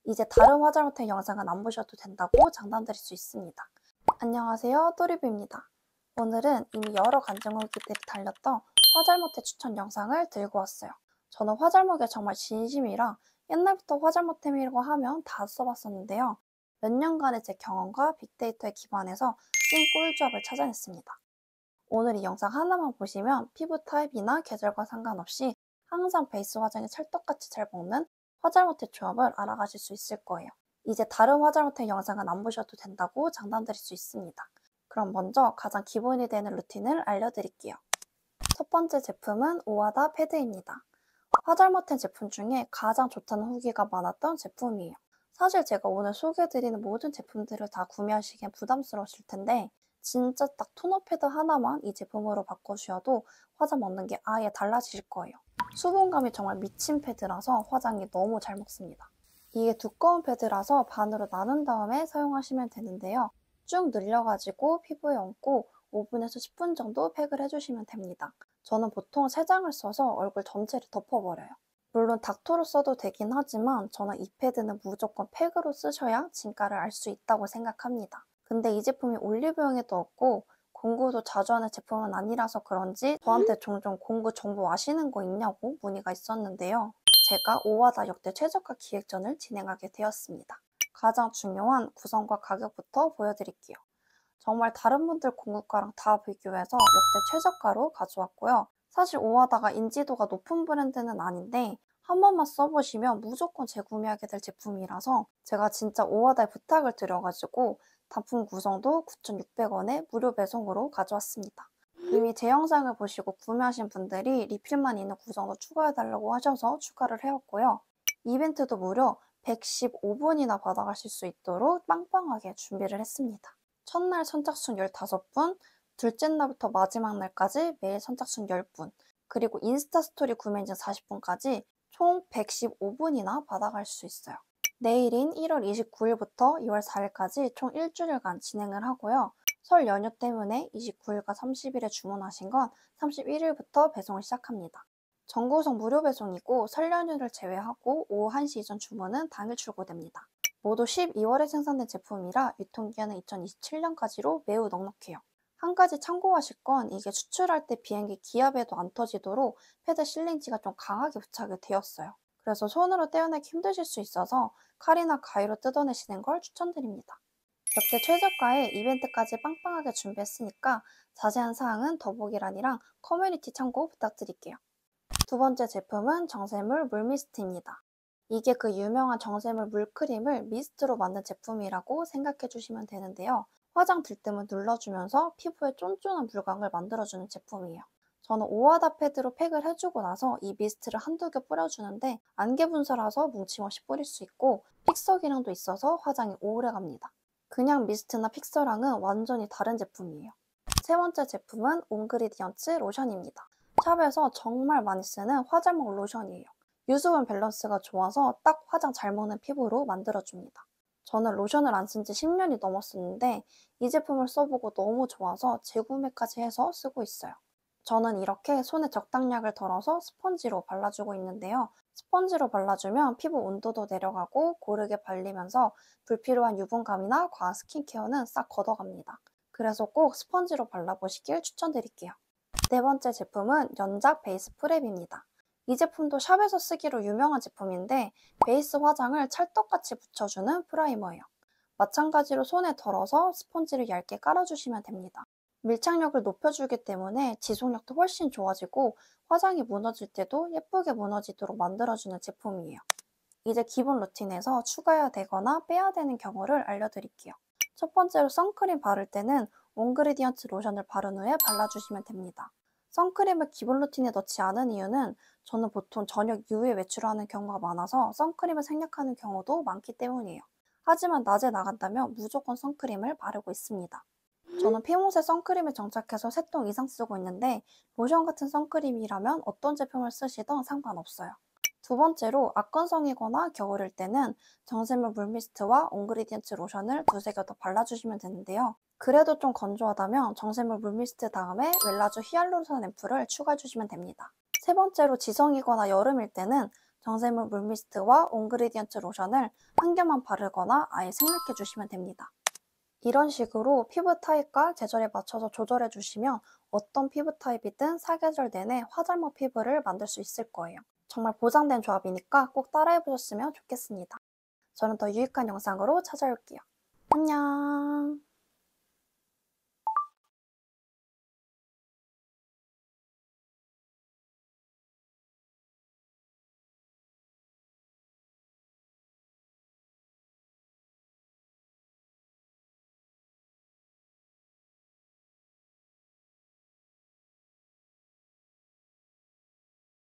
이제 다른 화잘못된 영상은 안 보셔도 된다고 장담드릴 수 있습니다. 안녕하세요, 또리뷰입니다. 오늘은 이미 여러 간증 후기들이 달렸던 화잘못의 추천 영상을 들고 왔어요. 저는 화잘못에 정말 진심이라 옛날부터 화잘못템이라고 하면 다 써봤었는데요. 몇 년간의 제 경험과 빅데이터에 기반해서 찐 꿀조합을 찾아냈습니다. 오늘 이 영상 하나만 보시면 피부 타입이나 계절과 상관없이 항상 베이스 화장이 찰떡같이 잘 먹는 화잘못의 조합을 알아가실 수 있을 거예요. 이제 다른 화잘못의 영상은 안 보셔도 된다고 장담드릴 수 있습니다. 그럼 먼저 가장 기본이 되는 루틴을 알려드릴게요. 첫 번째 제품은 오하다 패드입니다. 화잘못된 제품 중에 가장 좋다는 후기가 많았던 제품이에요. 사실 제가 오늘 소개해드리는 모든 제품들을 다 구매하시기엔 부담스러우실 텐데 진짜 딱 토너 패드 하나만 이 제품으로 바꿔주셔도 화장 먹는 게 아예 달라지실 거예요. 수분감이 정말 미친 패드라서 화장이 너무 잘 먹습니다. 이게 두꺼운 패드라서 반으로 나눈 다음에 사용하시면 되는데요. 쭉 늘려가지고 피부에 얹고 5분에서 10분 정도 팩을 해주시면 됩니다. 저는 보통 3장을 써서 얼굴 전체를 덮어버려요. 물론 닥터로 써도 되긴 하지만 저는 이 패드는 무조건 팩으로 쓰셔야 진가를 알 수 있다고 생각합니다. 근데 이 제품이 올리브영에도 없고 공구도 자주 하는 제품은 아니라서 그런지 저한테 종종 공구 정보 아시는 거 있냐고 문의가 있었는데요. 제가 오하다 역대 최저가 기획전을 진행하게 되었습니다. 가장 중요한 구성과 가격부터 보여드릴게요. 정말 다른 분들 공구가랑 다 비교해서 역대 최저가로 가져왔고요. 사실 오하다가 인지도가 높은 브랜드는 아닌데 한 번만 써보시면 무조건 재구매하게 될 제품이라서 제가 진짜 오하다에 부탁을 드려가지고 단품 구성도 9,600원에 무료 배송으로 가져왔습니다. 이미 제 영상을 보시고 구매하신 분들이 리필만 있는 구성도 추가해달라고 하셔서 추가를 해왔고요. 이벤트도 무려 115분이나 받아가실 수 있도록 빵빵하게 준비를 했습니다. 첫날 선착순 15분, 둘째 날부터 마지막 날까지 매일 선착순 10분, 그리고 인스타 스토리 구매 인증 40분까지 총 115분이나 받아갈 수 있어요. 내일인 1월 29일부터 2월 4일까지 총 일주일간 진행을 하고요. 설 연휴 때문에 29일과 30일에 주문하신 건 31일부터 배송을 시작합니다. 전구성 무료 배송이고 설 연휴를 제외하고 오후 1시 이전 주문은 당일 출고됩니다. 모두 12월에 생산된 제품이라 유통기한은 2027년까지로 매우 넉넉해요. 한 가지 참고하실 건 이게 수출할 때 비행기 기압에도 안 터지도록 패드 실링지가 좀 강하게 부착이 되었어요. 그래서 손으로 떼어내기 힘드실 수 있어서 칼이나 가위로 뜯어내시는 걸 추천드립니다. 역대 최저가에 이벤트까지 빵빵하게 준비했으니까 자세한 사항은 더보기란이랑 커뮤니티 참고 부탁드릴게요. 두 번째 제품은 정샘물 물미스트입니다. 이게 그 유명한 정샘물 물크림을 미스트로 만든 제품이라고 생각해 주시면 되는데요. 화장 들뜸을 눌러주면서 피부에 쫀쫀한 물광을 만들어주는 제품이에요. 저는 오하다 패드로 팩을 해주고 나서 이 미스트를 한두 개 뿌려주는데 안개 분사라서 뭉침없이 뿌릴 수 있고 픽서 기능도 있어서 화장이 오래 갑니다. 그냥 미스트나 픽서랑은 완전히 다른 제품이에요. 세 번째 제품은 온그리디언츠 로션입니다. 샵에서 정말 많이 쓰는 화잘먹 로션이에요. 유수분 밸런스가 좋아서 딱 화장 잘 먹는 피부로 만들어줍니다. 저는 로션을 안 쓴 지 10년이 넘었었는데 이 제품을 써보고 너무 좋아서 재구매까지 해서 쓰고 있어요. 저는 이렇게 손에 적당량을 덜어서 스펀지로 발라주고 있는데요. 스펀지로 발라주면 피부 온도도 내려가고 고르게 발리면서 불필요한 유분감이나 과한 스킨케어는 싹 걷어갑니다. 그래서 꼭 스펀지로 발라보시길 추천드릴게요. 네 번째 제품은 연작 베이스 프랩입니다. 이 제품도 샵에서 쓰기로 유명한 제품인데 베이스 화장을 찰떡같이 붙여주는 프라이머예요. 마찬가지로 손에 덜어서 스펀지를 얇게 깔아주시면 됩니다. 밀착력을 높여주기 때문에 지속력도 훨씬 좋아지고 화장이 무너질 때도 예쁘게 무너지도록 만들어주는 제품이에요. 이제 기본 루틴에서 추가해야 되거나 빼야 되는 경우를 알려드릴게요. 첫 번째로 선크림 바를 때는 온그리디언트 로션을 바른 후에 발라주시면 됩니다. 선크림을 기본 루틴에 넣지 않은 이유는 저는 보통 저녁 이후에 외출하는 경우가 많아서 선크림을 생략하는 경우도 많기 때문이에요. 하지만 낮에 나간다면 무조건 선크림을 바르고 있습니다. 저는 피부색 선크림을 정착해서 3통 이상 쓰고 있는데 로션 같은 선크림이라면 어떤 제품을 쓰시던 상관없어요. 두 번째로 악건성이거나 겨울일 때는 정샘물 물미스트와 온그리디언트 로션을 두세 개 더 발라주시면 되는데요. 그래도 좀 건조하다면 정샘물 물미스트 다음에 웰라쥬 히알루로산 앰플을 추가해주시면 됩니다. 세 번째로 지성이거나 여름일 때는 정샘물 물미스트와 온그리디언트 로션을 한 겹만 바르거나 아예 생략해 주시면 됩니다. 이런 식으로 피부 타입과 계절에 맞춰서 조절해 주시면 어떤 피부 타입이든 사계절 내내 화잘먹 피부를 만들 수 있을 거예요. 정말 보장된 조합이니까 꼭 따라해 보셨으면 좋겠습니다. 저는 더 유익한 영상으로 찾아올게요. 안녕!